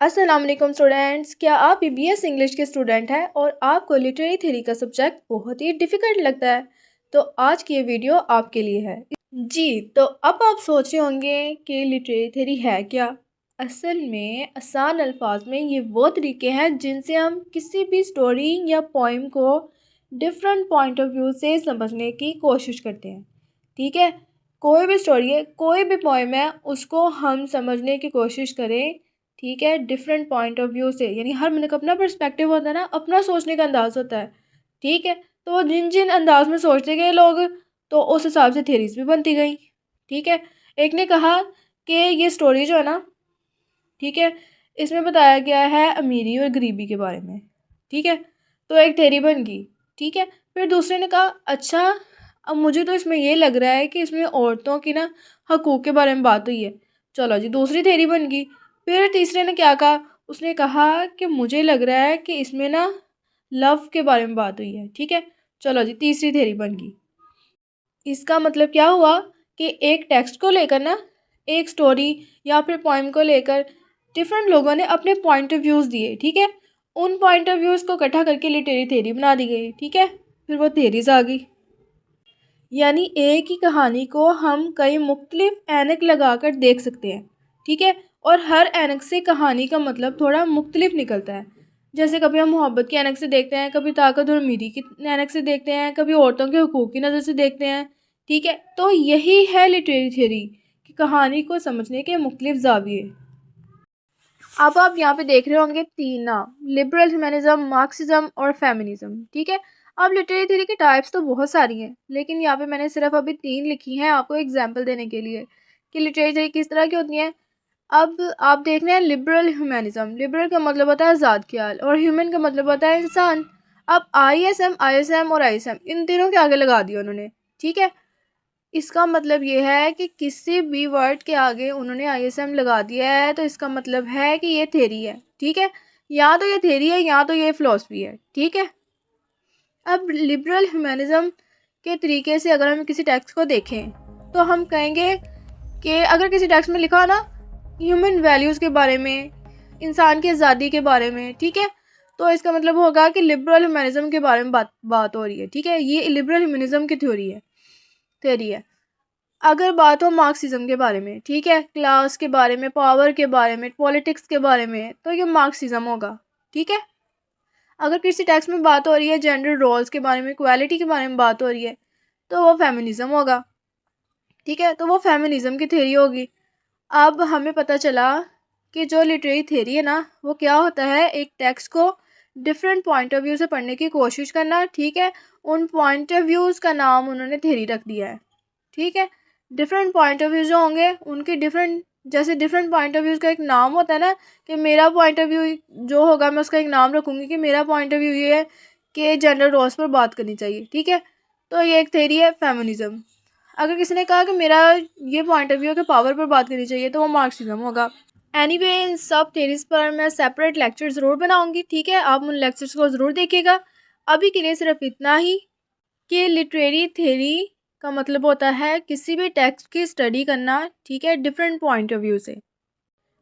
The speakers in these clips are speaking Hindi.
अस्सलाम वालेकुम स्टूडेंट्स, क्या आप ईबीएस इंग्लिश के स्टूडेंट हैं और आपको लिटरेरी थ्योरी का सब्जेक्ट बहुत ही डिफ़िकल्ट लगता है? तो आज की ये वीडियो आपके लिए है। जी, तो अब आप सोच रहे होंगे कि लिटरेरी थ्योरी है क्या? असल में आसान अल्फाज में ये वो तरीके हैं जिनसे हम किसी भी स्टोरी या पोइम को डिफरेंट पॉइंट ऑफ व्यू से समझने की कोशिश करते हैं। ठीक है, कोई भी स्टोरी है, कोई भी पोइम है, उसको हम समझने की कोशिश करें। ठीक है, डिफरेंट पॉइंट ऑफ व्यू से, यानी हर बंदे का अपना पर्सपेक्टिव होता है ना, अपना सोचने का अंदाज होता है। ठीक है, तो जिन जिन अंदाज में सोचते गए लोग, तो उस हिसाब से थेरीज भी बनती गई। ठीक है, एक ने कहा कि ये स्टोरी जो है ना, ठीक है, इसमें बताया गया है अमीरी और गरीबी के बारे में। ठीक है, तो एक थेरी बन गई। ठीक है, फिर दूसरे ने कहा अच्छा, अब मुझे तो इसमें ये लग रहा है कि इसमें औरतों की ना हकूक़ के बारे में बात हुई है। चलो जी, दूसरी थेरी बन गई। फिर तीसरे ने क्या कहा, उसने कहा कि मुझे लग रहा है कि इसमें ना लव के बारे में बात हुई है। ठीक है, चलो जी, तीसरी थेरी बन गई। इसका मतलब क्या हुआ कि एक टेक्स्ट को लेकर ना, एक स्टोरी या फिर पोइम को लेकर डिफरेंट लोगों ने अपने पॉइंट ऑफ व्यूज़ दिए। ठीक है, उन पॉइंट ऑफ व्यूज़ को इकट्ठा करके लिटरेरी थ्योरी बना दी गई। ठीक है, फिर वो थ्योरीज आ गई। यानी एक ही कहानी को हम कई मुख्तलिफ ऐनक लगा कर देख सकते हैं। ठीक है, और हर ऐनक से कहानी का मतलब थोड़ा मुख्तलिफ निकलता है। जैसे कभी हम मोहब्बत की ऐनक से देखते हैं, कभी ताकत और अमीरी की ऐनक से देखते हैं, कभी औरतों के हुकूक की नज़र से देखते हैं। ठीक है, तो यही है लिटरेरी थ्योरी कि कहानी को समझने के मुख्तलिफ ज़ाविये। अब आप यहाँ पे देख रहे होंगे तीन नाम, लिबरल ह्यूमनिज्म, मार्क्सिज्म और फेमिनिज्म। ठीक है, अब लिटरेरी थ्योरी की टाइप्स तो बहुत सारी हैं, लेकिन यहाँ पे मैंने सिर्फ अभी तीन लिखी हैं आपको एग्जांपल देने के लिए कि लिटरेरी थ्योरी किस तरह की होती है। अब आप देख रहे हैं लिबरल ह्यूमनिज्म। लिबरल का मतलब होता है आज़ाद ख्याल और ह्यूमन का मतलब होता है इंसान। अब आईएसएम और आईएसएम इन तीनों के आगे लगा दिया उन्होंने। ठीक है, इसका मतलब ये है कि किसी भी वर्ड के आगे उन्होंने आईएसएम लगा दिया है, तो इसका मतलब है कि ये थ्योरी है। ठीक है, या तो ये थ्योरी है या तो ये फिलॉसफी है। ठीक है, अब लिबरल ह्यूमनिज्म के तरीके से अगर हम किसी टेक्स्ट को देखें तो हम कहेंगे कि अगर किसी टेक्स्ट में लिखा हो ना ह्यूमन वैल्यूज़ के बारे में, इंसान की आज़ादी के बारे में, ठीक है, तो इसका मतलब होगा कि लिबरल ह्यूमनिज्म के बारे में बात हो रही है। ठीक है, ये लिबरल ह्यूमनिज्म की थ्योरी है। अगर बात हो मार्क्सिज्म के बारे में, ठीक है, क्लास के बारे में, पावर के बारे में, पॉलिटिक्स के बारे में, तो ये मार्क्सिज्म होगा। ठीक है, अगर किसी टेक्स्ट में बात हो रही है जेंडर रोल्स के बारे में, इक्वालिटी के बारे में बात हो रही है, तो वो फेमिनिज्म होगा। ठीक है, तो वो फेमिनिज्म की थ्योरी होगी। अब हमें पता चला कि जो लिटरेरी थ्योरी है ना, वो क्या होता है, एक टेक्स्ट को डिफरेंट पॉइंट ऑफ व्यू से पढ़ने की कोशिश करना। ठीक है, उन पॉइंट ऑफ व्यूज़ का नाम उन्होंने थ्योरी रख दिया है। ठीक है, डिफरेंट पॉइंट ऑफ व्यू जो होंगे उनके डिफरेंट, जैसे डिफरेंट पॉइंट ऑफ व्यूज़ का एक नाम होता है ना, कि मेरा पॉइंट ऑफ व्यू जो होगा मैं उसका एक नाम रखूँगी कि मेरा पॉइंट ऑफ व्यू ये है कि जेंडर रोल्स पर बात करनी चाहिए। ठीक है, तो ये एक थ्योरी है फेमिनिज्म। अगर किसी ने कहा कि मेरा ये पॉइंट ऑफ व्यू है कि पावर पर बात करनी चाहिए, तो वो मार्क्सिज्म होगा। एनीवे, इन सब थ्योरीज पर मैं सेपरेट लेक्चर ज़रूर बनाऊंगी। ठीक है, आप उन लेक्चर्स को ज़रूर देखिएगा। अभी के लिए सिर्फ इतना ही कि लिटरेरी थ्योरी का मतलब होता है किसी भी टेक्स्ट की स्टडी करना। ठीक है, डिफरेंट पॉइंट ऑफ व्यू से।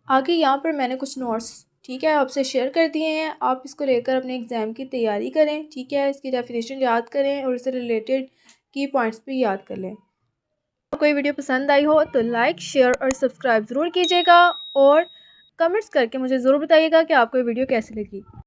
आगे यहाँ पर मैंने कुछ नोट्स, ठीक है, आपसे शेयर कर दिए हैं। आप इसको लेकर अपने एग्ज़ाम की तैयारी करें। ठीक है, इसकी डेफिनेशन याद करें और इससे रिलेटेड की पॉइंट्स भी याद कर लें। कोई वीडियो पसंद आई हो तो लाइक, शेयर और सब्सक्राइब ज़रूर कीजिएगा और कमेंट्स करके मुझे ज़रूर बताइएगा कि आपको ये वीडियो कैसी लगी।